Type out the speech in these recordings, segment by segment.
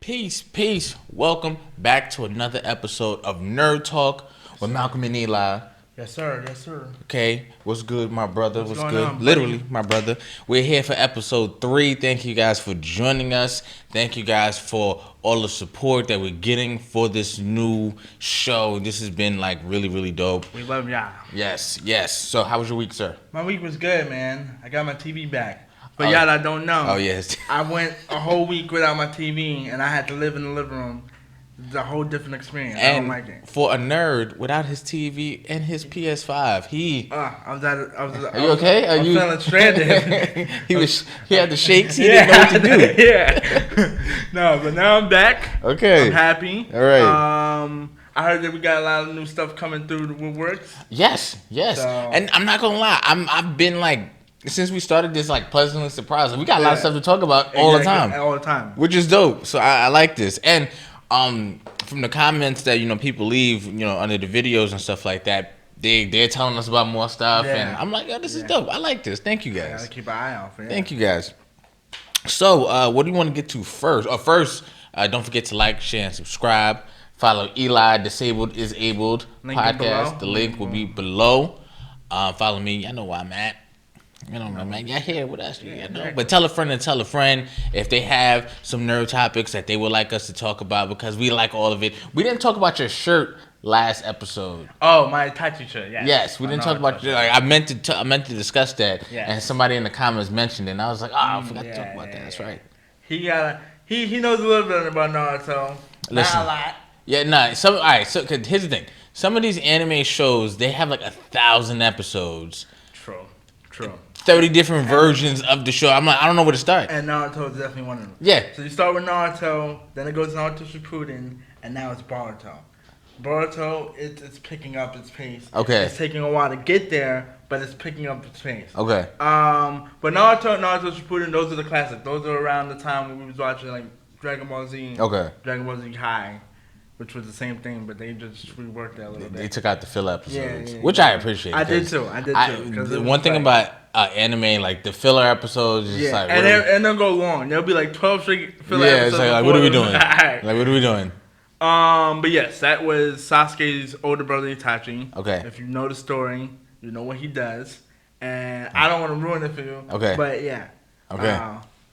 Peace. Welcome back to another episode of Nerd Talk with Malcom and Eli. Yes, sir. Okay, what's good, my brother? What's going good? on, buddy? Literally, my brother. We're here for episode 3. Thank you guys for joining us. Thank you guys for all the support that we're getting for this new show. This has been like really dope. We love y'all. Yes. So, how was your week, sir? My week was good, man. I got my TV back. But y'all that don't know. Oh, yes. I went a whole week without my TV, and I had to live in the living room. It's a whole different experience. I don't like it. For a nerd, without his TV and his PS5, Are you okay? I was feeling stranded. He had the shakes. He didn't know what to do. Yeah. No, but now I'm back. Okay. I'm happy. All right. I heard that we got a lot of new stuff coming through the woodworks. Yes. So, and I'm not gonna lie. I've been like, since we started this, like, pleasantly surprised. We got a lot of stuff to talk about all the time, which is dope. So I like this. And from the comments that people leave, under the videos and stuff like that, they're telling us about more stuff, and I'm like, this is dope. I like this. Thank you guys. Gotta keep an eye out for it. Thank you guys. So what do you want to get to first? First, don't forget to like, share, and subscribe. Follow Eli Disabled is Abled podcast. The link will be below. Follow me. I know where I'm at. Man, y'all here with us. But tell a friend if they have some nerd topics that they would like us to talk about, because we like all of it. We didn't talk about your shirt last episode. Oh, my Itachi shirt. Yes, we didn't talk about your. I meant to discuss that, yes. And somebody in the comments mentioned it, and I was like, I forgot to talk about that. That's right. He knows a little bit about Naruto. Listen, not a lot. Yeah, nah. All right. So, cause here's the thing. Some of these anime shows, they have like 1,000 episodes. True. 30 different versions of the show. I'm like, I don't know where to start. And Naruto is definitely one of them. Yeah. So you start with Naruto, then it goes to Naruto Shippuden, and now it's Boruto. Boruto, it's picking up its pace. Okay. It's taking a while to get there, but it's picking up its pace. Okay. But Naruto Shippuden, those are the classics. Those are around the time when we was watching like Dragon Ball Z. Okay. Dragon Ball Z High, which was the same thing, but they just reworked that a little bit. They took out the filler episodes, yeah. Which I appreciate. I did too. The one thing about anime, like the filler episodes, is just like, and they'll go long. There'll be like 12 straight filler episodes. Yeah, it's like what are we doing? Like, what are we doing? But yes, that was Sasuke's older brother Itachi. Okay. If you know the story, you know what he does, and I don't want to ruin it for you. Okay. But yeah. Okay.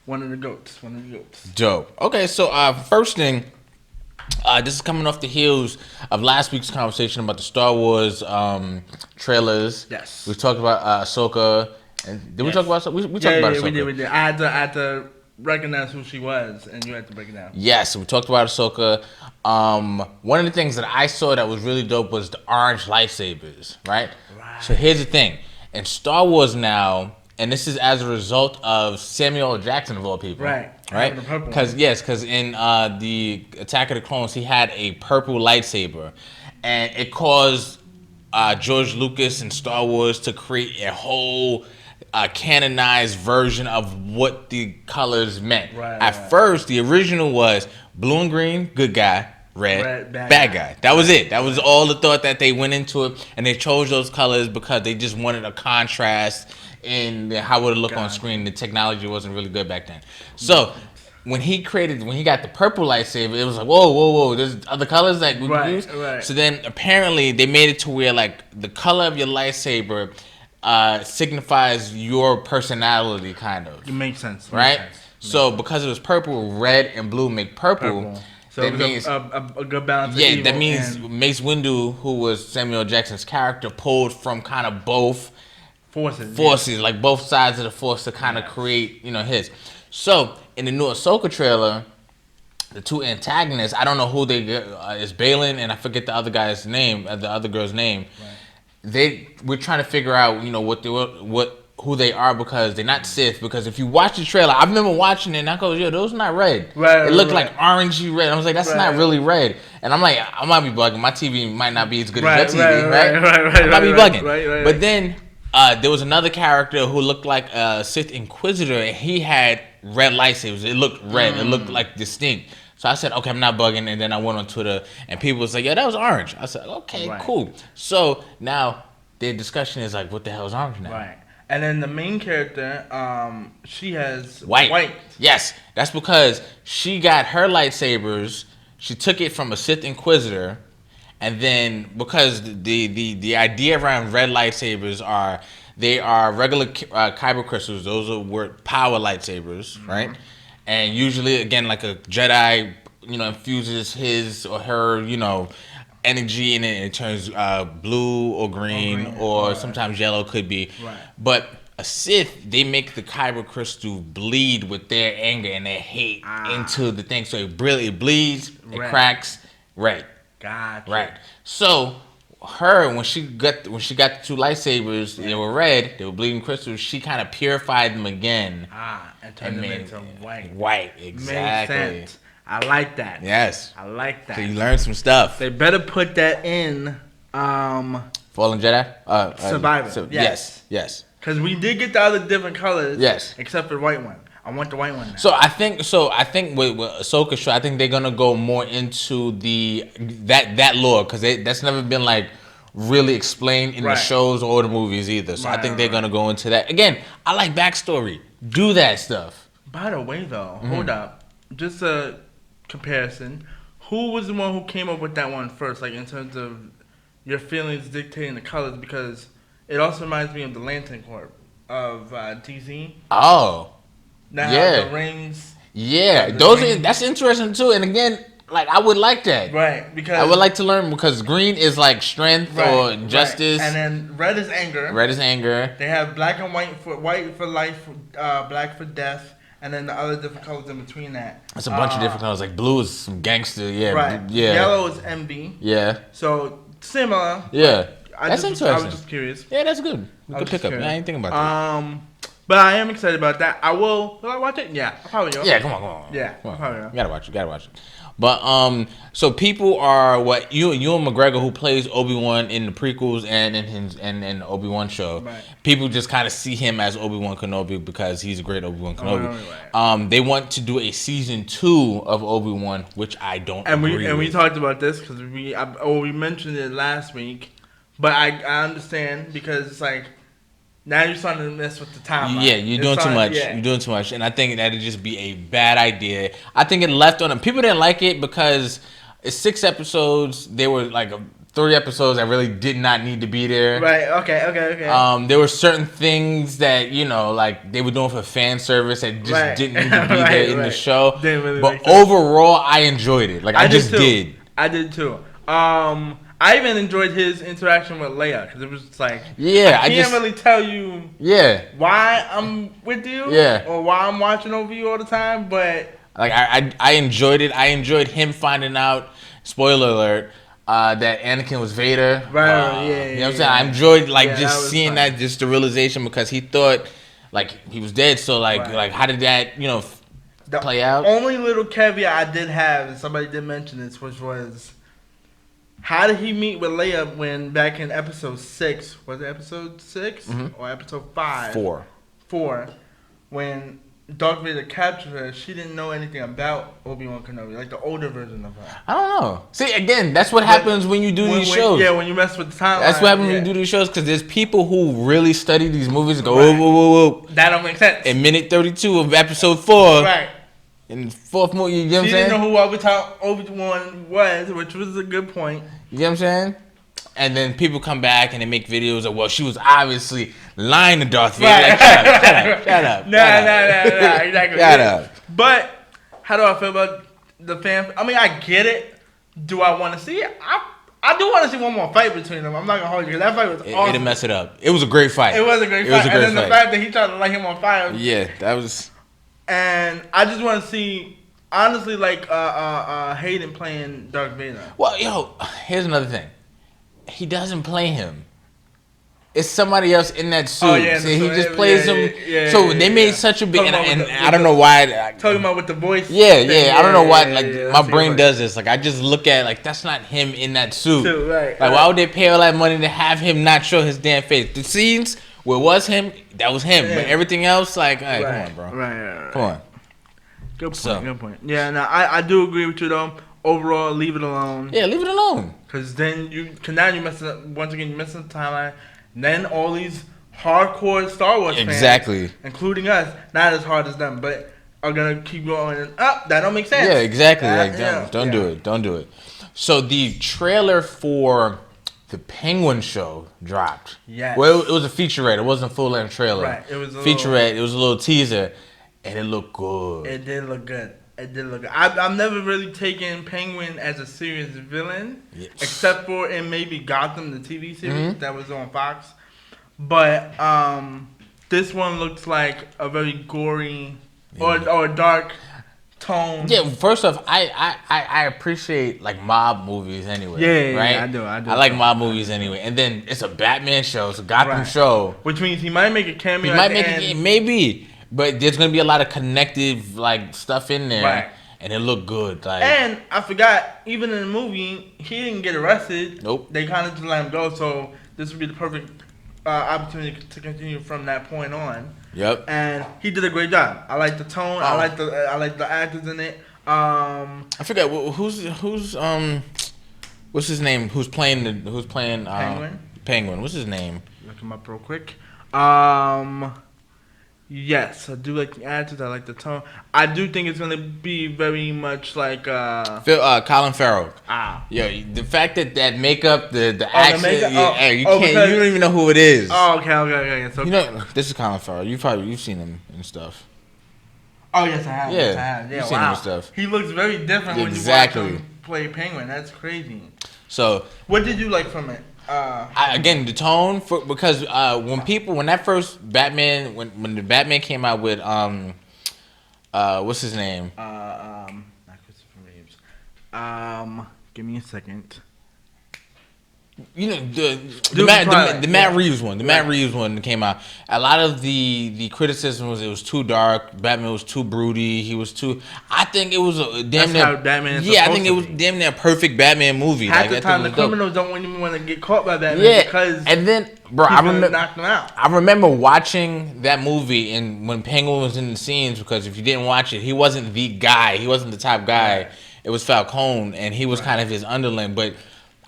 One of the goats. Dope. Okay, so first thing. This is coming off the heels of last week's conversation about the Star Wars trailers. Yes. We talked about Ahsoka. And did we talk about Ahsoka? We talked about Ahsoka. We did. I had to recognize who she was, and you had to break it down. Yes, we talked about Ahsoka. One of the things that I saw that was really dope was the orange lightsabers, right? So here's the thing. In Star Wars now, and this is as a result of Samuel L. Jackson, of all people. Right. Because in the Attack of the Clones, he had a purple lightsaber. And it caused George Lucas and Star Wars to create a whole canonized version of what the colors meant. At first, the original was blue and green, good guy. Red bad guy. That was it. That was all the thought that they went into it. And they chose those colors because they just wanted a contrast in how it would look on screen. The technology wasn't really good back then. So when he got the purple lightsaber, it was like, whoa, there's other colors that we can use. Right. So then apparently they made it to where like the color of your lightsaber signifies your personality, kind of. It makes sense. Right? So because it was purple, red and blue make purple. So that means a good balance. Yeah, that means Mace Windu, who was Samuel Jackson's character, pulled from kind of both forces, like both sides of the force to kind of create, his. So in the new Ahsoka trailer, the two antagonists, I don't know who they is Balin, and I forget the other guy's name, the other girl's name. Right. We're trying to figure out, who they are, because they're not Sith. Because if you watch the trailer, I remember watching it and I go, yo, those not red. It looked like orangey red. I was like, that's not really red. And I'm like, I might be bugging. My TV might not be as good as your TV, right? I might be bugging. Right. But then there was another character who looked like a Sith Inquisitor, and he had red lightsabers. It looked red. It looked like distinct. So I said, okay, I'm not bugging. And then I went on Twitter, and people was like, yeah, that was orange. I said, okay, cool. So now their discussion is like, what the hell is orange now? Right. And then the main character, she has White. Yes, that's because she got her lightsabers. She took it from a Sith Inquisitor, and then because the idea around red lightsabers are they are regular kyber crystals. Those are power lightsabers, right? And usually, again, like a Jedi, infuses his or her, energy in it, and it turns blue or green or sometimes yellow could be. Right. But a Sith, they make the kyber crystal bleed with their anger and their hate into the thing, so it bleeds, it cracks, right? Gotcha. Right. So her, when she got the two lightsabers, they were red, they were bleeding crystals. She kind of purified them again. And turned them into white. White, exactly. Makes sense. I like that. Yes. I like that. So you learned some stuff. They better put that in. Fallen Jedi. Survivor. Yes. Because we did get the other different colors. Yes. Except for the white one. I want the white one now. So I think with Ahsoka show, I think they're gonna go more into that lore, because that's never been like really explained in the shows or the movies either. So I think they're gonna go into that. Again, I like backstory. Do that stuff. By the way, though, hold up. Just a comparison. Who was the one who came up with that one first? Like in terms of your feelings dictating the colors, because it also reminds me of the Lantern Corps of DC. Oh. Now the rings. Yeah, that's interesting too. And again, like I would like that. Right, because I would like to learn, because green is like strength or justice. And then red is anger. They have black and white for life, black for death, and then the other different colors in between that. It's a bunch of different colors. Like blue is some gangster, yeah. Right. Yeah. Yellow is envy. Yeah. So similar. Yeah. That's interesting. I was just curious. Yeah, that's good. Good pickup. I ain't thinking about that. But I am excited about that. Will I watch it? Yeah, I probably will. Yeah, come on. Yeah, come on. Probably will. You gotta watch it. But so people are Ewan McGregor, who plays Obi-Wan in the prequels and in the Obi-Wan show. Right. People just kind of see him as Obi-Wan Kenobi because he's a great Obi-Wan Kenobi. Right. They want to do a season 2 of Obi-Wan, which I don't agree with. We talked about this because we mentioned it last week, but I understand, because it's like, now you're starting to mess with the timeline. Yeah, you're doing too much. Yeah. You're doing too much. And I think that'd just be a bad idea. I think it left on them. People didn't like it because it's 6 episodes. There were like 3 episodes that really did not need to be there. Right, okay. There were certain things that, like they were doing for fan service that just didn't need to be there in the show. Really, but overall, I enjoyed it. Like I just did. I did too. I even enjoyed his interaction with Leia, because it was just like, I can't really tell you why I'm with you or why I'm watching over you all the time, but like I enjoyed it. I enjoyed him finding out, spoiler alert, that Anakin was Vader. Right, you know what I'm saying? I enjoyed just seeing that, just the realization, because he thought like he was dead. So like how did that play out? The only little caveat I did have, and somebody did mention this, which was, how did he meet with Leia when back in episode 6? Was it episode 6 or episode 5? 4. When Darth Vader captured her, she didn't know anything about Obi-Wan Kenobi, like the older version of her. I don't know. See, again, that's what happens when you do these shows. Yeah, when you mess with the timeline. That's what happens when you do these shows, because there's people who really study these movies and go, whoa. That don't make sense. In minute 32 of episode 4. Right. In the 4th movie, you know what I'm saying? She didn't know who Obi-Wan was, which was a good point. You know what I'm saying? And then people come back and they make videos of, well, she was obviously lying to Darth Vader. Right. Like, shut up. Nah, exactly. Shut up. But how do I feel about the fan? I mean, I get it. Do I want to see it? I do want to see one more fight between them. I'm not gonna hold you, because that fight was awesome. It'll mess it up. It was a great fight. It was a great fight. And then the fact that he tried to light him on fire. Yeah, that was. And I just want to see, honestly, like Hayden playing Darth Vader. Well, here's another thing. He doesn't play him. It's somebody else in that suit. See, he just plays him. So they made such a big, and I don't know why. Talking about with the voice. Yeah. I don't know why. Like my brain does this. Like I just look at like that's not him in that suit. Like why would they pay all that money to have him not show his damn face? The scenes where it was him, that was him. But everything else, like, all right, come on, bro. Right. Come on. Good point. Yeah, no, I do agree with you though. Overall, leave it alone. Yeah, leave it alone. Because then now you mess it up. Once again, you mess up the timeline. Then all these hardcore Star Wars Exactly. fans, including us, not as hard as them, but are gonna keep going and up. That don't make sense. Yeah, exactly. Don't do it. Don't do it. So the trailer for the Penguin show dropped. Yes. Well, it was a featurette. It wasn't a full-length trailer. Right. It was a featurette. It was a little teaser, and it looked good. It did look good. I've never really taken Penguin as a serious villain, except for in maybe Gotham, the TV series that was on Fox. But this one looks like a very gory or dark tone. Yeah, first off, I appreciate like mob movies anyway. Yeah, right? I do. I like mob movies anyway. And then it's a Batman show, it's a Gotham show. Which means he might make a cameo. He might make a maybe. But there's gonna be a lot of connective like stuff in there. And it looked good. Like, and I forgot, even in the movie, he didn't get arrested. Nope. They kind of just let him go, so this would be the perfect opportunity to continue from that point on. Yep. And he did a great job. I like the tone. I like the actors in it. I forgot who's what's his name? Who's playing Penguin? Penguin. What's his name? Look him up real quick. Yes, I do like the actors. I like the tone. I do think it's gonna be very much like Colin Farrell. Yeah, the fact that makeup, the accent, you don't even know who it is. Oh, okay. So this is Colin Farrell. You've seen him and stuff. Oh yes, I have. Yeah, you've seen him and stuff. He looks very different when you watch him play Penguin. That's crazy. So, what did you like from it? Again, the tone because when that first Batman when the Batman came out with what's his name? Not Christopher Reeves. Give me a second. You know the Matt Reeves one. The Matt Reeves one that came out. A lot of the criticism was it was too dark. Batman was too broody. He was too. I think it was a damn near. Batman is I think it was damn near perfect Batman movie. Half the time the criminals don't even want to get caught by Batman because and then bro, I remember knocked them out. I remember watching that movie and when Penguin was in the scenes because if you didn't watch it, he wasn't the guy. He wasn't the top guy. Right. It was Falcone and he was kind of his underling, but.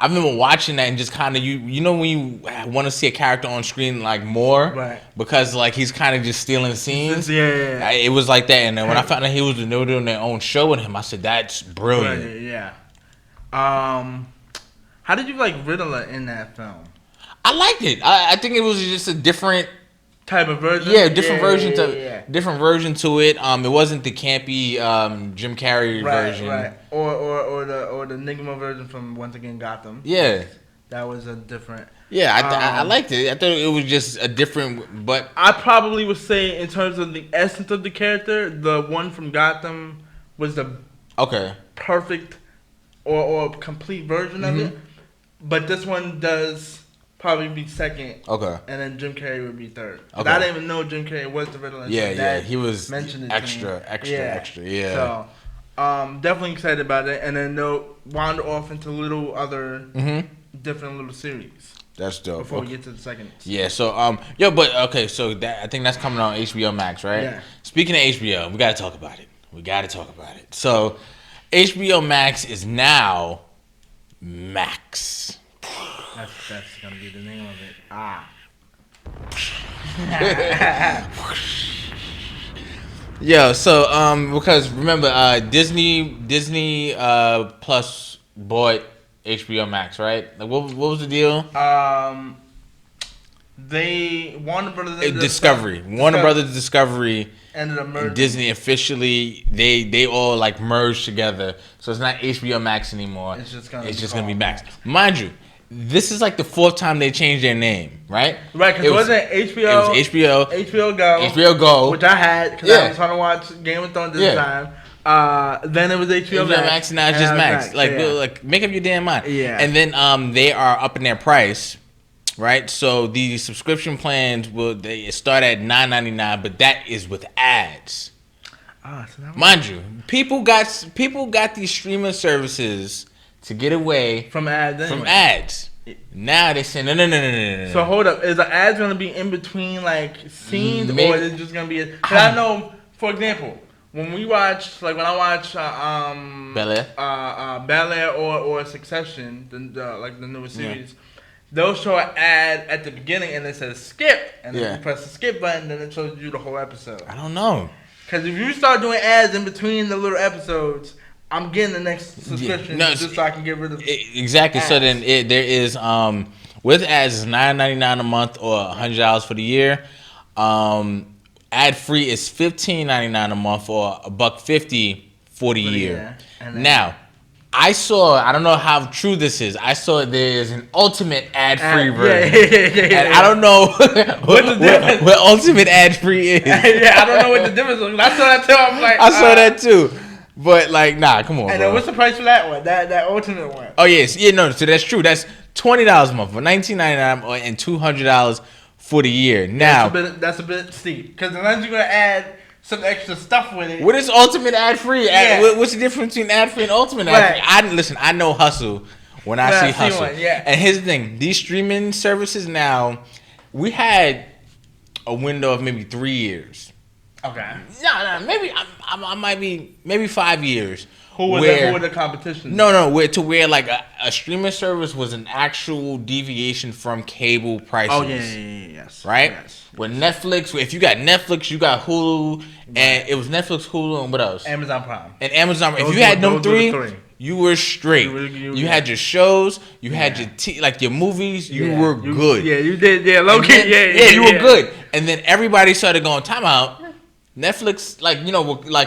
I remember watching that and just kind of you know when you want to see a character on screen like more because like he's kind of just stealing scenes. Yeah. It was like that, and then when I found out they were doing their own show with him, I said that's brilliant. Right, yeah. How did you like Riddler in that film? I liked it. I think it was just a different type of version. Yeah, different version to it. It wasn't the campy Jim Carrey version. Right. Or the Enigma version from once again Gotham. Yeah. That was a different. Yeah, I liked it. I thought it was just a different, but I probably would say in terms of the essence of the character, the one from Gotham was the perfect or complete version of it. But this one does. Probably be second. Okay. And then Jim Carrey would be third. Okay. I didn't even know Jim Carrey was the Riddler. Yeah. He was mentioned extra. Yeah. So, definitely excited about it. And then they'll wander off into little other different little series. That's dope. Before we get to the second. Yeah. So, so I think that's coming on HBO Max, right? Yeah. Speaking of HBO, we got to talk about it. So, HBO Max is now Max. That's gonna be the name of it. Yo, so because remember Disney Plus bought HBO Max, right? Like what was the deal? Warner Brothers Discovery ended up merging. Disney officially they all like merged together, so it's not HBO Max anymore. It's just gonna be Max. Mind you. This is like the fourth time they changed their name, right? Right, because it wasn't HBO. It was HBO. HBO Go. Which I had because I was trying to watch Game of Thrones this time. Then it was HBO Max. And now it's just Max. Like, make up your damn mind. Yeah. And then they are upping their price, right? So the subscription plans they start at $9.99, but that is with ads. Mind you, people got these streaming services to get away from ads. Anyway. From ads. Now they say no. So hold up, is the ads gonna be in between like scenes, or is it just gonna be? I know, for example, when I watch Bel Air, Bel Air or Succession, the newest series, they'll show an ad at the beginning and it says skip, and then you press the skip button, then it shows you the whole episode. I don't know. Because if you start doing ads in between the little episodes, I'm getting the next subscription just so I can get rid of exactly. Ads. So then there is with ads is $9.99 a month or $100 for the year. Ad free is $15.99 a month or $1.50 for the year. Now, I don't know how true this is. I saw there is an ultimate ad-free version. And I don't know what ultimate ad-free is. I don't know what the difference is. I saw that too. I'm like, I saw that too. But like, nah, come on. And then what's the price for that one? That ultimate one? Oh yes, no. So that's true. That's $20 a month for $19.99 and $200 for the year. Now that's a bit steep because unless you're gonna add some extra stuff with it. What is ultimate ad free? What's the difference between ad free and ultimate ad free? I know hustle when I see hustle. And here's the thing: these streaming services now, we had a window of maybe 3 years. Okay. No, maybe I might be maybe 5 years. Who were the competition? No, where like a streaming service was an actual deviation from cable prices. Oh yes. Right. Yes. With Netflix, if you got Netflix, you got Hulu, and it was Netflix, Hulu, and what else? Amazon Prime. And Amazon. If you had them three, you were straight. You had your shows, you had your movies. You were good. Yeah, you did. Yeah, low key. You were good. And then everybody started going time out. Netflix,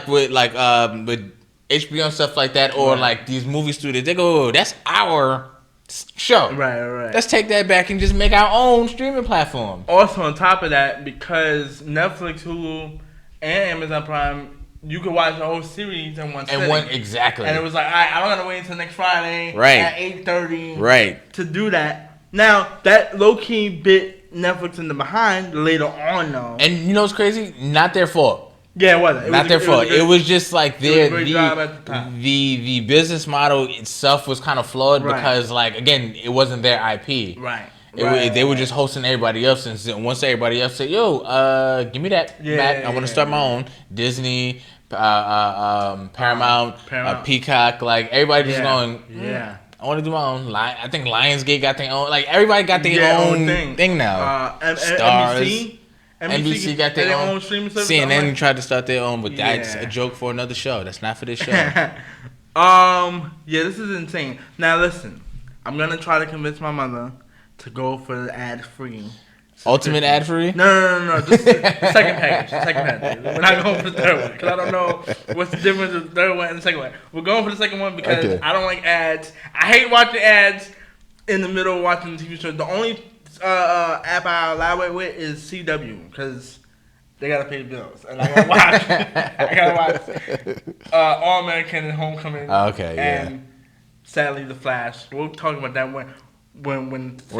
with HBO and stuff like that, or like these movie studios, they go, that's our show. Right. Let's take that back and just make our own streaming platform. Also, on top of that, because Netflix, Hulu, and Amazon Prime, you could watch the whole series in one sitting. Exactly. And it was like, all right, I don't gotta wait until next Friday at 8:30 to do that. Now, that low-key bit Netflix in the behind later on, though. And you know what's crazy? Not their fault. Yeah, it wasn't. Not their fault. It was just like the business model itself was kind of flawed because, like, again, it wasn't their IP. Right. They were just hosting everybody else, and once everybody else said, "Yo, give me that back. I want to start my own." Disney, Paramount, Peacock, like everybody just going, I want to do my own. I think Lionsgate got their own. Like everybody got their own thing now. Stars. NBC got their own streaming service. CNN tried to start their own, but that's a joke for another show. That's not for this show. This is insane. Now listen, I'm gonna try to convince my mother to go for the ad-free. Ultimate ad-free? No. Just the second package. We're not going for the third one because I don't know what's the difference with the third one and the second one. We're going for the second one because I don't like ads. I hate watching ads in the middle of watching the TV show. The only app I allow it with is CW because they gotta pay the bills and I gotta watch All American and Homecoming. And sadly, The Flash. We'll talk about that when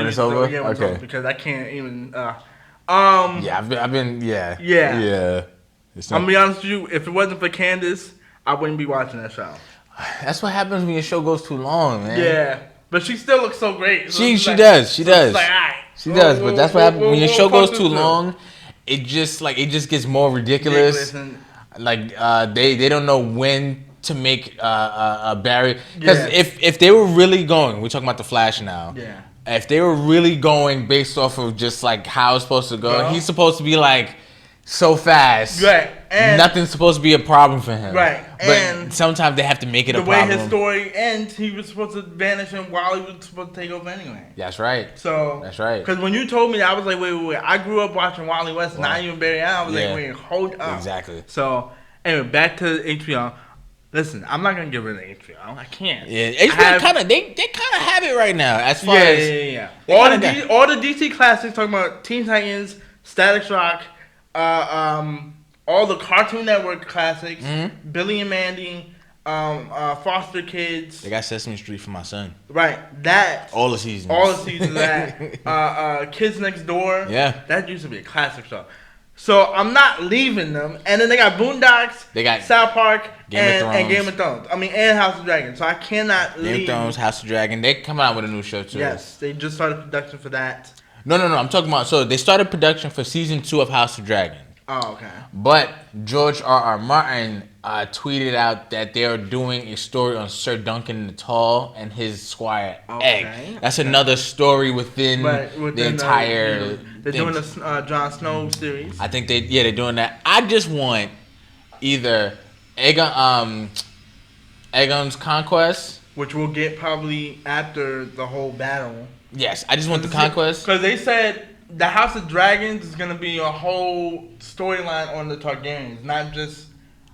it's over. Yeah, when it's over because I can't even. I've been. Yeah. I'm gonna be honest with you. If it wasn't for Candace, I wouldn't be watching that show. That's what happens when your show goes too long, man. Yeah. But she still looks so great. So she does. She does. Like, all right, she does. But that's what happens when your show goes too long. It just gets more ridiculous. Like they don't know when to make a barrier. Because if they were really going, we're talking about The Flash now. Yeah. If they were really going based off of just like how it's supposed to go, he's supposed to be like so fast. Right. And nothing's supposed to be a problem for him. Right. But and sometimes they have to make it a problem. The way his story ends, he was supposed to vanish and Wally was supposed to take over anyway. That's right. So that's right. Because when you told me that, I was like, wait. I grew up watching Wally West, not even Barry Allen. I was like, wait, hold up. Exactly. So anyway, back to HBO. Listen, I'm not gonna get rid of HBO. I can't. Yeah, HBO kind of they kind of have it right now. As far as all the DC classics, talking about Teen Titans, Static Shock, all the Cartoon Network classics, Billy and Mandy, Foster Kids. They got Sesame Street for my son. Right, that all the seasons. Of that. Kids Next Door. Yeah, that used to be a classic show. So I'm not leaving them. And then they got Boondocks, they got South Park, and Game of Thrones. And House of Dragon. So I cannot leave. Game of Thrones, House of Dragon. They coming out with a new show too. Yes, they just started production for that. No. I'm talking about. So they started production for season 2 of House of Dragon. Oh, okay. But George R.R. Martin tweeted out that they are doing a story on Sir Duncan the Tall and his squire Egg. That's another story within the entire. They're doing the Jon Snow series. I think they're doing that. I just want either Aegon's Conquest, which we'll get probably after the whole battle. Yes, I just want the Conquest because they said the House of Dragons is gonna be a whole storyline on the Targaryens, not just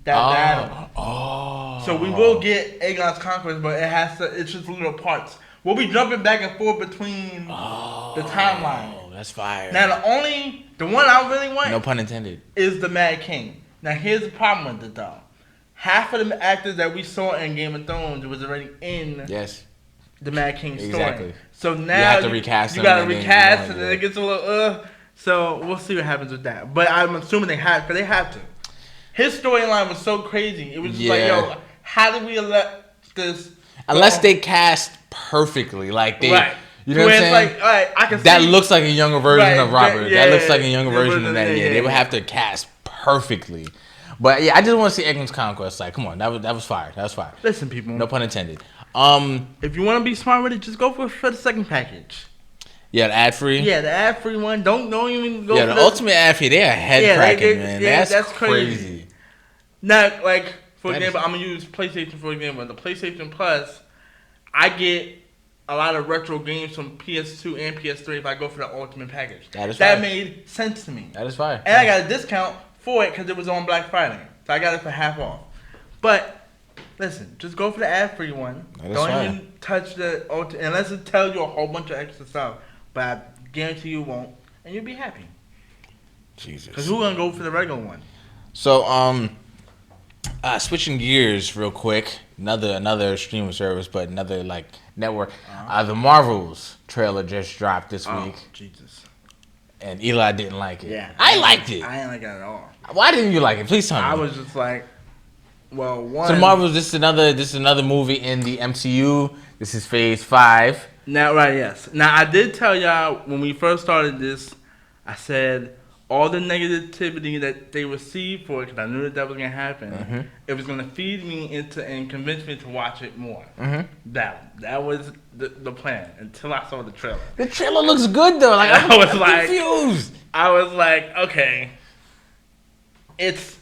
that battle. Oh. So we will get Aegon's Conquest, but it's just little parts. We'll be jumping back and forth between the timeline. Oh, that's fire. Now the one I really want, no pun intended, is the Mad King. Now here's the problem with it though. Half of the actors that we saw in Game of Thrones was already in the Mad King story. Exactly. So now you have to recast you gotta recast, and then it gets a little So we'll see what happens with that. But I'm assuming they have to. His storyline was so crazy. It was just like, yo, how do we elect this? Unless they cast perfectly, like they. Right. You know what I'm saying? Like, all right, I can that see. looks like a younger version of Robert. Yeah, that looks like a younger version of that. Yeah, they would have to cast perfectly. But yeah, I just want to see Aegon's Conquest. Like, come on, that was fire. That was fire. Listen, people. No pun intended. If you want to be smart with it, just go for the second package. Yeah, the ad free. Yeah, the ad free one. Don't even go. Yeah, the ultimate ad free. They are head cracking, man. Yeah, that's crazy. Not like, for example, I'm gonna use PlayStation for example. The PlayStation Plus, I get a lot of retro games from PS2 and PS3 if I go for the ultimate package. That made sense to me. That is fire. And I got a discount for it because it was on Black Friday, so I got it for half off. But listen, just go for the ad-free one. Don't even touch the ultimate unless it tells you a whole bunch of extra stuff. But I guarantee you won't, and you'll be happy. Jesus. Because we're gonna go for the regular one. So switching gears real quick, another streaming service, but another like network. The Marvels trailer just dropped this week. Jesus. And Eli didn't like it. Yeah. I liked it. I didn't like it at all. Why didn't you like it? Please tell me. I was just like, well, one. So Marvels, this is another movie in the MCU. This is Phase 5. Now, right, yes. Now, I did tell y'all when we first started this, I said all the negativity that they received for it, because I knew that was going to happen, it was going to feed me into and convince me to watch it more. That was the plan until I saw the trailer. The trailer looks good, though. Like, I'm confused. I was like, okay. It's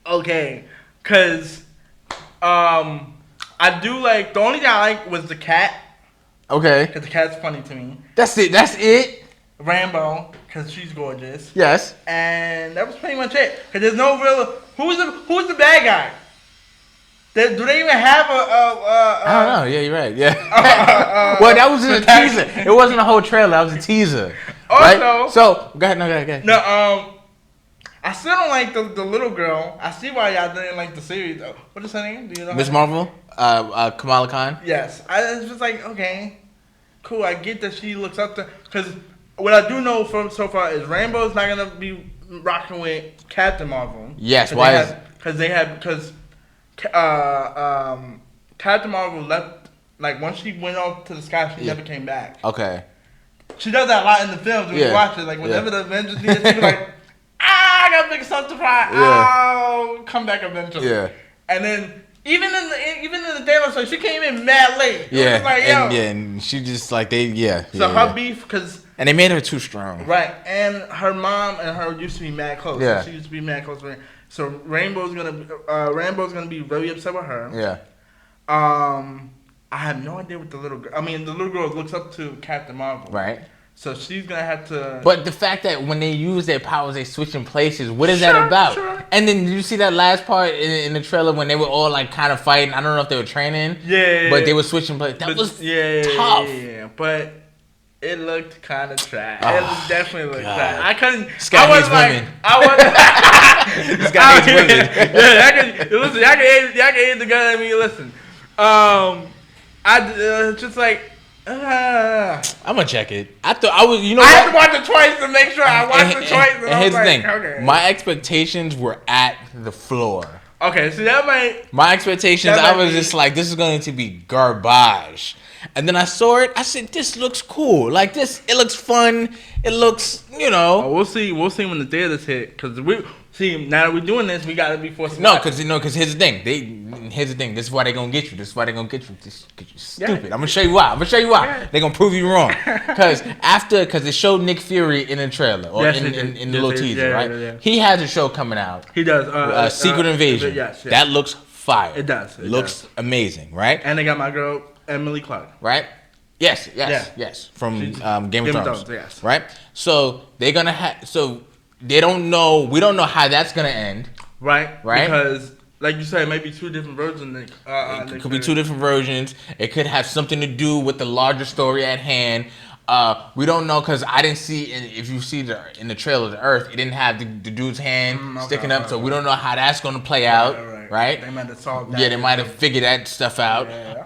okay. Because I do like, the only thing I like was the cat. Okay. Because the cat's funny to me. That's it? Rambo, because she's gorgeous. Yes. And that was pretty much it. Because there's no real... Who's the bad guy? Do they even have I don't know. Yeah, you're right. Yeah. Well, that was just a teaser. It wasn't a whole trailer. That was a teaser. Also... Right? So, go ahead. No, I still don't like the little girl. I see why y'all didn't like the series. What is her name? Do you know? Miss Marvel? Kamala Khan? Yes. I was just like, okay, cool. I get that she looks up to... Because what I do know from so far is Rambo's not going to be rocking with Captain Marvel. Yes, why is... Because Captain Marvel left... Like, once she went off to the sky, she never came back. Okay. She does that a lot in the films when you watch it. Like, whenever the Avengers need it, she be like... I got big stuff to fry. I'll come back eventually. Yeah. And then even in the Thanos show, she came in mad late. Yeah. Like, and she just like So her beef and they made her too strong. Right. And her mom and her used to be mad close. Yeah. She used to be mad close with her. So Rambo's gonna be very upset with her. Yeah. I have no idea what the little girl. I mean, the little girl looks up to Captain Marvel. Right. So she's gonna have to. But the fact that when they use their powers, they switch in places. What is that about? Sure. And then did you see that last part in the trailer when they were all like kind of fighting? I don't know if they were training. Yeah. But they were switching places. That was tough. Yeah. But it looked kind of trash. It definitely looked trash. I couldn't. This guy hates women. This guy hates women. Yeah. Listen. Y'all can hate the guy at me. Listen. I just like. I'm gonna check it. I thought I was, I had to watch it twice to make sure I watched it twice. And here's the thing: okay. My expectations were at the floor. Okay, so that might. My expectations, I was just like, this is going to be garbage. And then I saw it. I said, this looks cool. Like this, it looks fun. It looks, We'll see when the theaters hit, because See, now that we're doing this, we gotta be forced. No, because here's the thing. Here's the thing. This is why they gonna get you. This is why they gonna get you. This because you stupid. Yeah. I'm gonna show you why. They gonna prove you wrong. Because they showed Nick Fury in the trailer or in the little teaser, right? Yeah. He has a show coming out. He does. Secret Invasion. Yes. That looks fire. It does. Looks amazing, right? And they got my girl Emily Clark. Right. Yes. From Game of Thrones. Yes. Right. So they're gonna have. So they don't know. We don't know how that's gonna end. Right. Because, like you said, maybe two different versions. It could be two different versions. It could have something to do with the larger story at hand. We don't know because I didn't see. If you see in the trailer, the Earth, it didn't have the dude's hand sticking up. So we don't know how that's gonna play out. Right. They might have solved that. Yeah, they might have figured that stuff out. Yeah.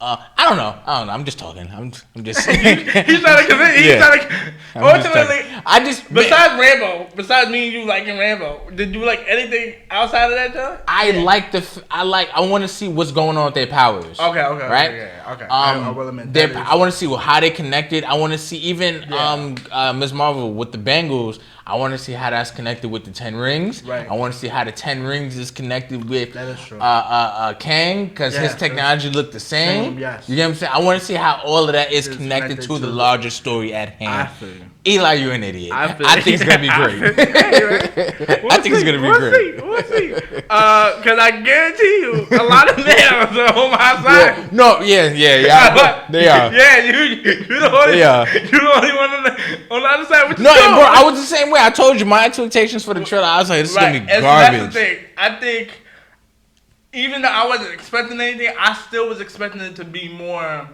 I don't know. I'm just talking. I'm just. He's trying to convince. He's trying to. Ultimately, besides me and you liking Rambo, did you like anything outside of that, John? I want to see what's going on with their powers. Okay. Right. Okay. I will admit I want to see how they connected. I want to see even Ms. Marvel with the Bengals. I want to see how that's connected with the 10 rings. Right. I want to see how the 10 rings is connected with Kang because his technology looked the same. Yes. You get what I'm saying? I want to see how all of that is connected to the larger story at hand. I feel you. Eli, you're an idiot. I think it's gonna be great. I think it's gonna be great. We'll see. Because I guarantee you, a lot of males are on my side. Yeah. No, yeah. They are. Yeah, you're the only one on the other side. Which no, bro, I was the same way. I told you my expectations for the trailer. I was like, this is gonna be garbage. That's the thing. I think even though I wasn't expecting anything, I still was expecting it to be more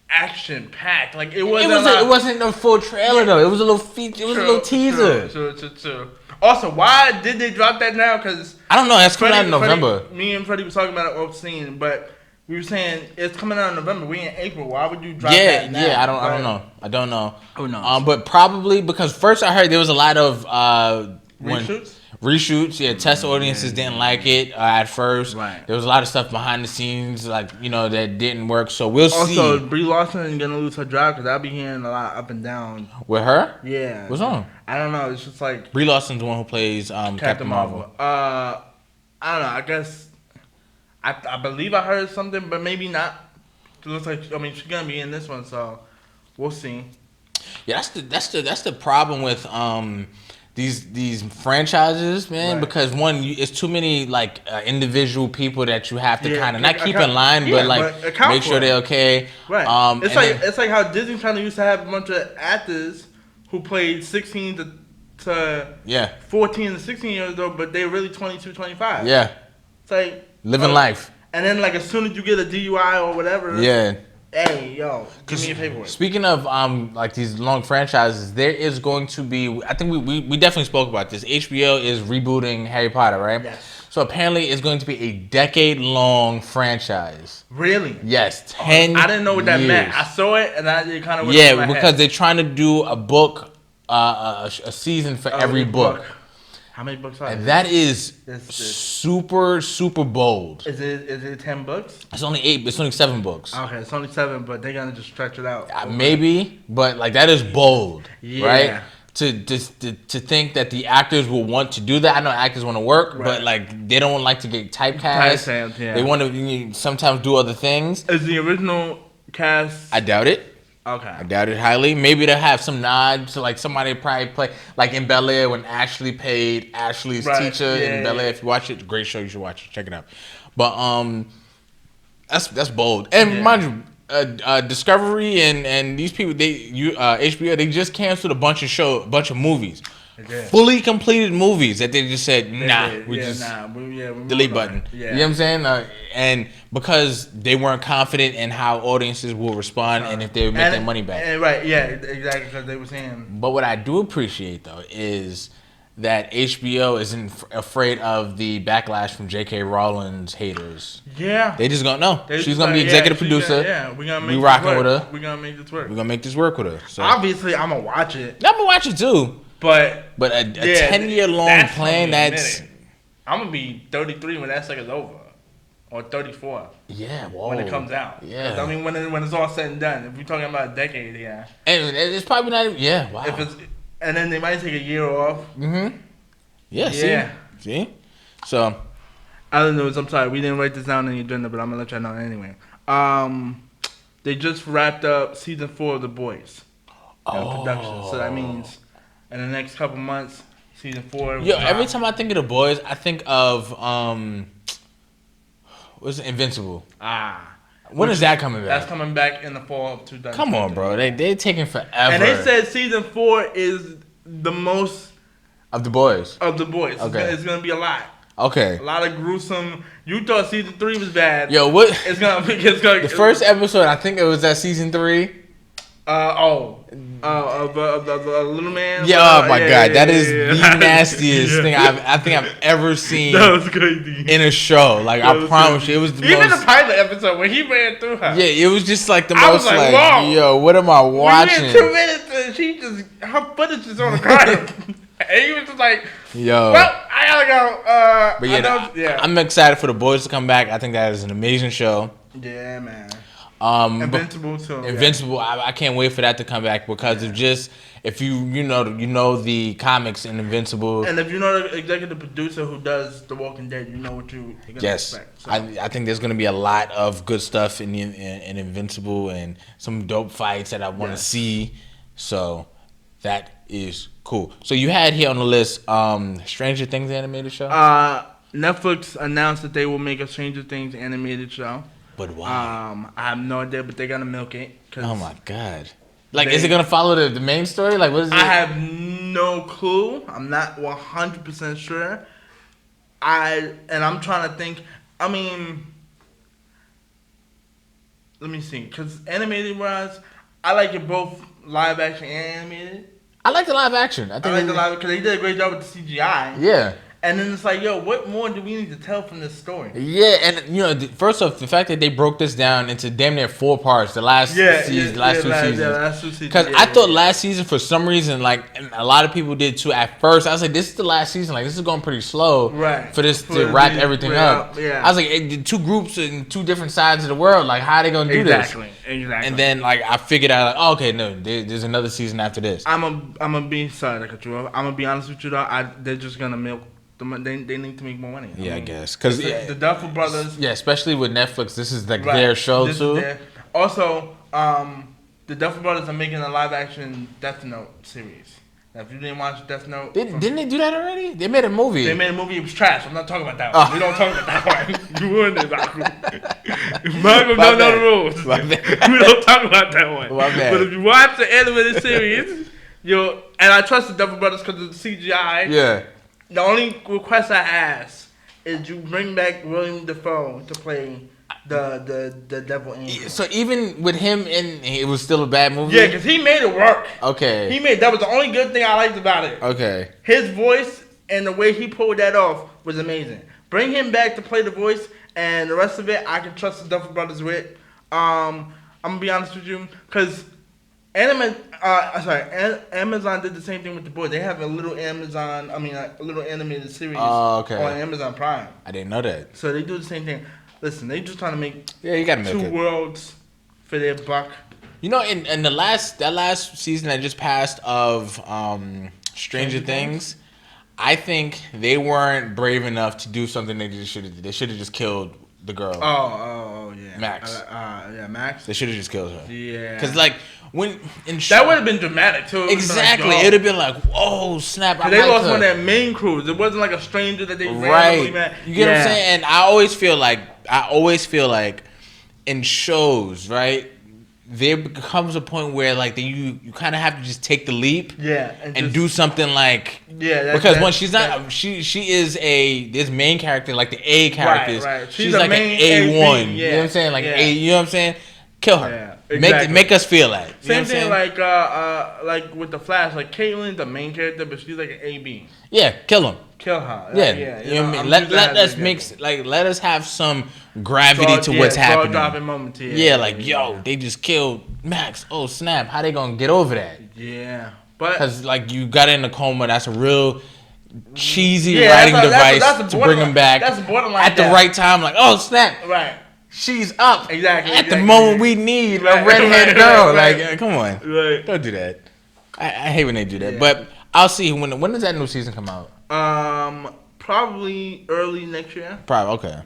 action packed. Like it wasn't a full trailer though. It was a little feature. It was a little teaser. True. Also, why did they drop that now? Because I don't know. That's coming out in November. Me and Freddie was talking about it off scene, but we were saying it's coming out in November. We in April. Why would you drop that now? Yeah, I don't know. Who knows? But probably because first I heard there was a lot of reshoots. Yeah, test audiences didn't like it at first. Right. There was a lot of stuff behind the scenes, that didn't work. So we'll see. Also, Brie Larson gonna lose her job because I'll be hearing a lot up and down with her. Yeah. What's wrong? I don't know. It's just like Brie Larson's the one who plays Captain Marvel. I don't know. I guess I believe I heard something, but maybe not. It looks like she's gonna be in this one, so we'll see. Yeah, that's the problem with these franchises, man. Right. Because one, it's too many individual people that you have to kind of not keep in line, but make sure they're okay. Right. It's like how Disney trying to used to have a bunch of actors who played 16 to 14 to 16 years old, but they're really 22, 25. Yeah. It's like living life. And then as soon as you get a DUI or whatever. Yeah. Hey, yo, give me your paperwork. Speaking of these long franchises, there is going to be. I think we definitely spoke about this. HBO is rebooting Harry Potter, right? Yes. So apparently, it's going to be a decade-long franchise. Really? Yes, 10. I didn't know what that meant. I saw it and it kind of went over my head. They're trying to do a book, a season for every book. How many books are there? And that is super, super bold. Is it 10 books? It's only 8. It's only 7 books. Okay, it's only 7, but they're gonna just stretch it out. Maybe, but that is bold, right? To think that the actors will want to do that. I know actors want to work, but they don't like to get typecast. They want to sometimes do other things. Is the original cast? I doubt it. Okay. I doubt it highly. Maybe they'll have some nods to somebody probably play in Bel Air when Ashley played Ashley's teacher in Bel Air. If you watch it, great show. You should watch it. Check it out. But that's bold. And mind you, Discovery and these people, HBO, they just canceled a bunch of movies. Fully completed movies that they just said, delete button. Yeah. You know what I'm saying? And because they weren't confident in how audiences will respond and if they would make their money back. Exactly, because they were saying. But what I do appreciate, though, is that HBO isn't afraid of the backlash from J.K. Rowling's haters. Yeah. They just gonna know. She's gonna be executive producer. We're gonna make this rocking with her. We're gonna make this work. We're gonna make this work with her. So. Obviously, I'm gonna watch it. I'm gonna watch it, too. But a 10-year long plan, I'm going to be 33 when that second's over. Or 34. Yeah, whoa. When it comes out. Yeah. I mean, when it's all said and done. If we're talking about a decade, yeah. And it's probably not even, wow. And then they might take a year off. Mm-hmm. Yeah. See? So. Other news, I'm sorry, we didn't write this down in the agenda, but I'm going to let y'all know anyway. They just wrapped up season 4 of The Boys. Production. So that means in the next couple months, season 4. Yo, every time I think of The Boys, I think of what's it, Invincible. When is that coming back? That's coming back in the fall of 2000. Come on, bro. They taking forever. And they said season 4 is the most of The Boys. Okay. It's gonna be a lot. Okay. A lot of gruesome. You thought season 3 was bad. Yo, what? It's gonna be. The first episode, I think it was that season 3. Of the little man. Yeah, oh my god, that is the nastiest thing I think I've ever seen. That was crazy in a show. Like I promise you, it was the even most, the pilot episode when he ran through her. Yeah, it was just like the most like whoa. Yo, what am I watching? We ran 2 minutes and she just her footage is on the ground, and he was just like, yo, well, I gotta go. But I'm excited for The Boys to come back. I think that is an amazing show. Yeah, man. Invincible too. Invincible, yeah. I can't wait for that to come back because of just if you know the comics in Invincible, and if you know the executive producer who does The Walking Dead, you know what you're gonna expect. So. I think there's gonna be a lot of good stuff in Invincible and some dope fights that I want to see. So that is cool. So you had here on the list Stranger Things animated show. Netflix announced that they will make a Stranger Things animated show. But why? I have no idea, but they're gonna milk it. Oh my god! Like, is it gonna follow the main story? Like, what is it? I have no clue. I'm not 100% sure. I'm trying to think. I mean, let me see. Because animated wise, I like it both live action and animated. I like the live action. I like the live because they did a great job with the CGI. Yeah. And then it's like, yo, what more do we need to tell from this story? Yeah, and first off, the fact that they broke this down into damn near 4 parts, the last two seasons. Because I thought last season, for some reason, like a lot of people did too. At first, I was like, this is the last season. Like this is going pretty slow for this to wrap everything up. Yeah. I was like, 2 groups in 2 different sides of the world. Like, how are they going to do this? Exactly. And then like I figured out, like, oh, okay, no, there's another season after this. I'm gonna be sorry to cut you off. I'm gonna be honest with you though. They're just gonna milk. They need to make more money. I guess because the Duffer Brothers. Yeah, especially with Netflix, this is like their show too. Also, the Duffer Brothers are making a live action Death Note series. Now, if you didn't watch Death Note, didn't they do that already? They made a movie. They made a movie. It was trash. I'm not talking about that one. We don't talk about that one. You ruined it, Malcolm. Malcolm don't know the rules. We don't talk about that one. But if you watch the animated series, and I trust the Duffer Brothers because of the CGI. Yeah. The only request I ask is you bring back William Dafoe to play the devil angel. So even with him it was still a bad movie? Yeah, because he made it work. Okay. That was the only good thing I liked about it. Okay. His voice and the way he pulled that off was amazing. Bring him back to play the voice, and the rest of it I can trust the Duffer Brothers with. I'm going to be honest with you, because Amazon did the same thing with The Boys. They have a little animated series on Amazon Prime. I didn't know that. So they do the same thing. Listen, they just trying to make you gotta milk 2 worlds for their buck. You know, in that last season that just passed of Stranger Things, I think they weren't brave enough to do something they just should have did. They should have just killed the girl. Oh yeah. Max. Max. They should have just killed her. Yeah. Because like that would have been dramatic too. Exactly. It would have been like, whoa, snap! They lost one of their main crews. It wasn't like a stranger that they randomly met. You get what I'm saying? And I always feel like in shows, right? There becomes a point where like you kind of have to just take the leap, and do something like because when she's not she is this main character, like the A characters. Right. She's like an A1. You know what I'm saying? Like A. You know what I'm saying? Kill her. Yeah. Exactly. Make us feel that. Same thing like with the Flash, like Caitlyn's the main character, but she's like an AB. Yeah, kill him. Kill her. Yeah. You know what I mean? Let us have some gravity to what's happening. Dropping moment here. Yeah, like they just killed Max. Oh snap! How they gonna get over that? Yeah, but because like you got in a coma, that's a real cheesy writing device to bring him back. That's borderline at the right time. Like, oh snap! Right. She's up at the moment we need a redheaded girl. Like, come on, don't do that. I hate when they do that. But I'll see when does that new season come out? Probably early next year. Probably okay.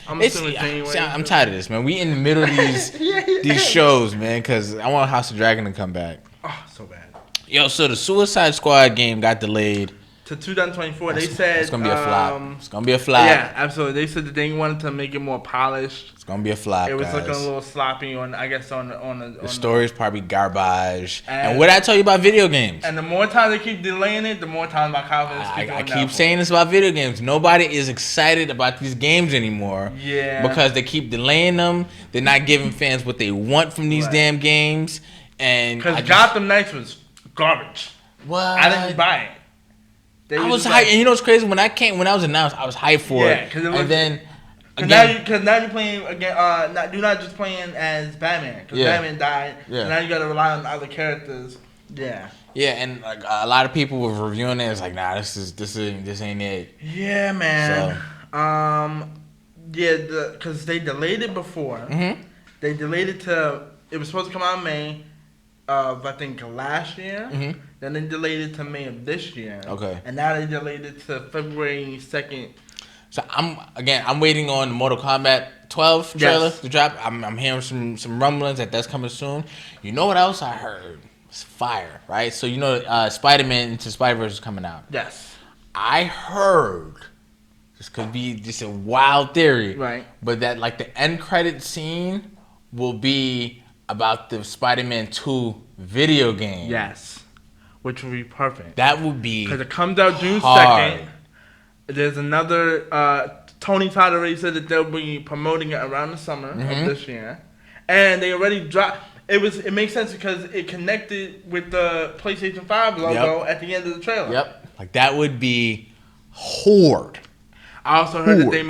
I'm assuming January. See, I'm tired of this, man. We in the middle of these shows, man, because I want House of Dragon to come back. Oh, so bad. Yo, so the Suicide Squad game got delayed to 2024. They said it's gonna be a flop. It's gonna be a flop. Yeah, absolutely. They said that they wanted to make it more polished. It's gonna be a flop. It was guys. looking a little sloppy on the story is probably garbage. And what did I tell you about video games? And the more time they keep delaying it, the more time my confidence keeps going down. I keep saying this about video games. Nobody is excited about these games anymore. Yeah. Because they keep delaying them. They're not giving fans what they want from these damn games. And because Gotham Knights was garbage. What? I didn't buy it. I was hyped, and you know what's crazy? When I was announced, I was hyped for it. Because it was. And then because now you're playing again. You're not just playing as Batman. Because Batman died. Yeah. So now you got to rely on other characters. Yeah. Yeah, and like a lot of people were reviewing it. It's like, nah, this ain't it. Yeah, man. So. Because they delayed it before. Mm-hmm. They delayed it to. It was supposed to come out in May of I think last year. Mm-hmm. Then they delayed it to May of this year. Okay. And now they delayed it to February 2nd. So I'm waiting on the Mortal Kombat 12 trailer to drop. I'm hearing some rumblings that's coming soon. You know what else I heard? It's fire, right? So you know Spider-Man Into Spider-Verse is coming out. Yes. I heard, this could be just a wild theory, right? But that like the end credit scene will be about the Spider-Man 2 video game. Yes. Which would be perfect. That would be because it comes out June 2nd. There's another. Tony Todd already said that they'll be promoting it around the summer of this year, and they already dropped. It makes sense because it connected with the PlayStation 5 logo at the end of the trailer. Yep, like that would be horde. I also heard that they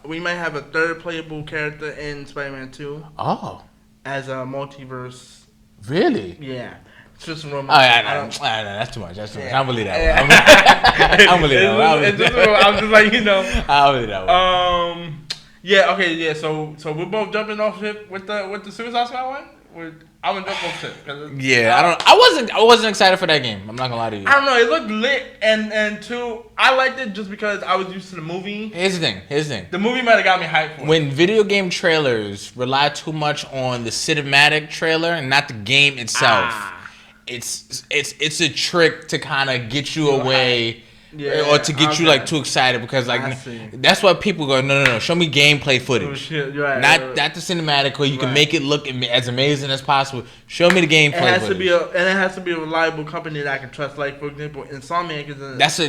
we might have a third playable character in Spider-Man 2. Oh, as a multiverse. Really? Yeah. It's just a rumor. Oh, yeah, that's too much. That's too much. I don't believe that one. I don't believe that one. I'm just like, I don't believe that one. Yeah, okay, yeah. So we're both jumping off ship with the Suicide Squad one? I'm gonna jump off ship. Yeah, I wasn't excited for that game. I'm not gonna lie to you. I don't know. It looked lit, and two, I liked it just because I was used to the movie. Here's the thing. The movie might have got me hyped for it. When video game trailers rely too much on the cinematic trailer and not the game itself, it's a trick to kind of get you away. Yeah, or to get you like too excited because like that's why people go no show me gameplay footage, not the cinematic where you can make it look as amazing as possible. Show me the gameplay footage. And it has to be a reliable company that I can trust. Like for example, Insomniac is that's a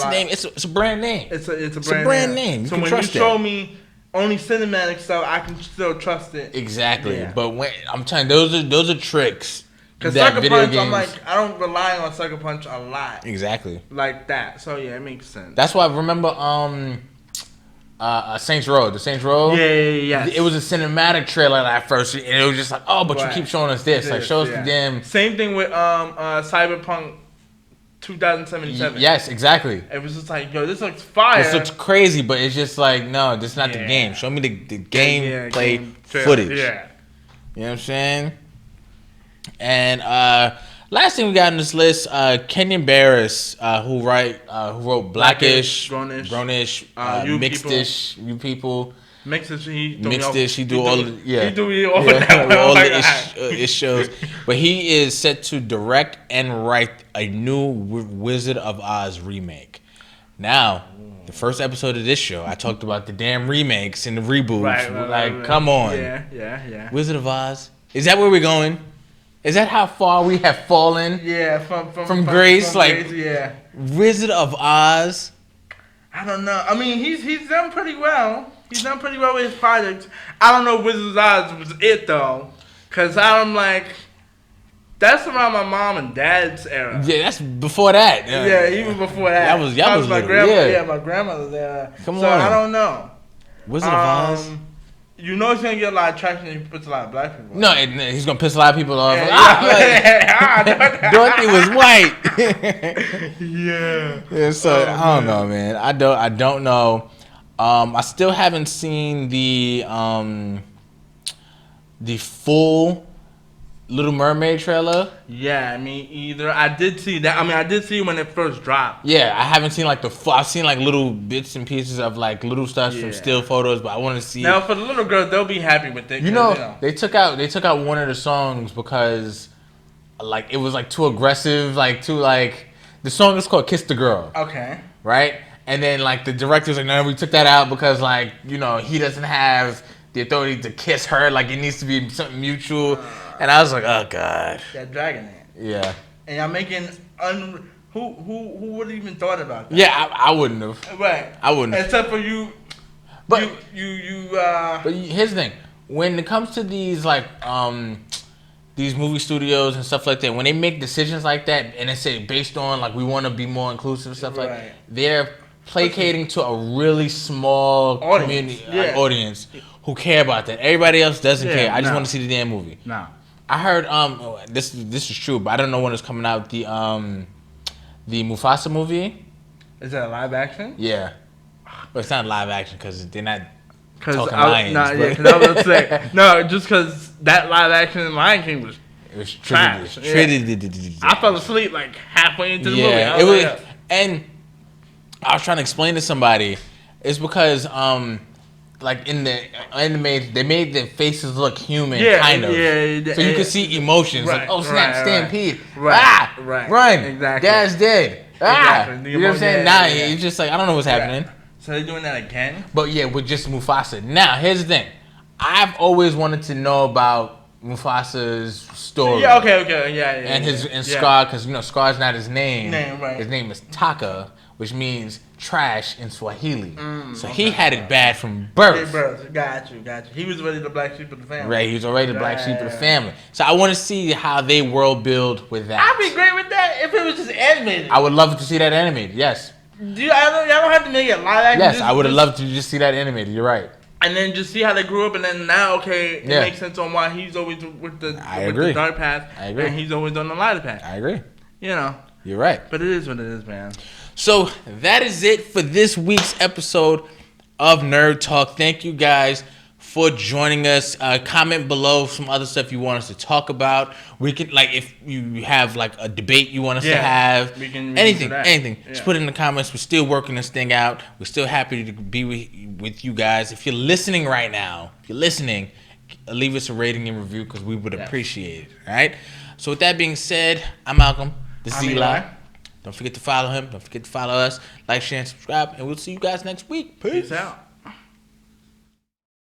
name. It's a brand name. It's a brand name. So when you show me only cinematic stuff, I can still trust it. Exactly. Yeah. But when I'm telling you, those are tricks. Because Sucker Punch, I'm like, I don't rely on Sucker Punch a lot. Exactly. Like that. So, yeah, it makes sense. That's why I remember Saints Row. The Saints Row? Yeah. It was a cinematic trailer at first, and it was just like, oh, but you keep showing us this. Like, show us the damn... Same thing with Cyberpunk 2077. Yes, exactly. It was just like, yo, this looks fire. This looks crazy, but it's just like, no, this is not the game. Show me the gameplay footage. Yeah. You know what I'm saying? And last thing we got on this list, Kenyon Barris, who wrote Blackish, Grownish, Mixedish, You People. Mixedish, he do all the his shows. But he is set to direct and write a new Wizard of Oz remake. Now, the first episode of this show, I talked about the damn remakes and the reboots. Right. Come on. Yeah. Wizard of Oz. Is that where we're going? Is that how far we have fallen? Yeah, from grace, grace, yeah. Wizard of Oz. I don't know. I mean, he's done pretty well. He's done pretty well with his projects. I don't know if Wizard of Oz was it though, cause I'm like, that's around my mom and dad's era. Yeah, that's before that. Yeah, even before that. That was my grandmother. Yeah, my grandmother's era. Come on. So I don't know. Wizard of Oz. You know he's gonna get a lot of traction if he puts a lot of black people. No, he's gonna piss a lot of people off. Dorothy was white. Yeah. So I don't know, man. I don't know. I still haven't seen the full Little Mermaid trailer? Yeah, me either. I did see that. I mean, I did see when it first dropped. Yeah, I haven't seen like I've seen like little bits and pieces of like little stuff from still photos, but I want to see. Now for the little girls, they'll be happy with it. You know, they took out one of the songs because like it was like too aggressive, like too like the song is called "Kiss the Girl." Okay. Right, and then like the director's like, no, we took that out because like he doesn't have the authority to kiss her. Like it needs to be something mutual. And I was like, oh god. They're dragging it. Yeah. And y'all making who would have even thought about that? Yeah, I wouldn't have. Right. I wouldn't have. Except for you. But But here's the thing: when it comes to these like these movie studios and stuff like that, when they make decisions like that and they say based on like we want to be more inclusive and stuff like that, they're placating to a really small community audience who care about that. Everybody else doesn't care. I just want to see the damn movie. No. I heard this is true, but I don't know when it's coming out. The Mufasa movie. Is that a live action? Yeah. Well, it's not live action because they're not talking lions. Because I was going to say no, just because that live action Lion King was trash. I fell asleep like halfway into the movie. It was, and I was trying to explain to somebody, it's because like in the animated, they made their faces look human, kind of. Yeah, so you could see emotions, like, oh snap, stampede, run, exactly. Dad's dead, exactly. You know what I'm saying? It's just like I don't know what's happening. So they're doing that again? But yeah, with just Mufasa. Now here's the thing, I've always wanted to know about Mufasa's story. Yeah, okay, yeah. And Scar, because Scar's not his name. Right. His name is Taka, which means trash in Swahili. So he had it bad from birth. Got you. He was already the black sheep of the family. Right, he was already the black sheep of the family. So I want to see how they world build with that. I'd be great with that if it was just animated. I would love to see that animated, yes. Y'all don't have to make it live action. Yes, I would have loved to just see that animated, you're right. And then just see how they grew up, and then now, it makes sense on why he's always with the dark path. I agree. And he's always on the lighter path. I agree. You're right. But it is what it is, man. So that is it for this week's episode of Nerd Talk. Thank you guys for joining us. Comment below some other stuff you want us to talk about. We can, like, if you have like a debate you want us to have, we can anything. Yeah. Just put it in the comments. We're still working this thing out. We're still happy to be with you guys. If you're listening right now, leave us a rating and review because we would appreciate it. All right. So with that being said, I'm Malcolm. This is Eli. Don't forget to follow him. Don't forget to follow us. Like, share, and subscribe. And we'll see you guys next week. Peace out.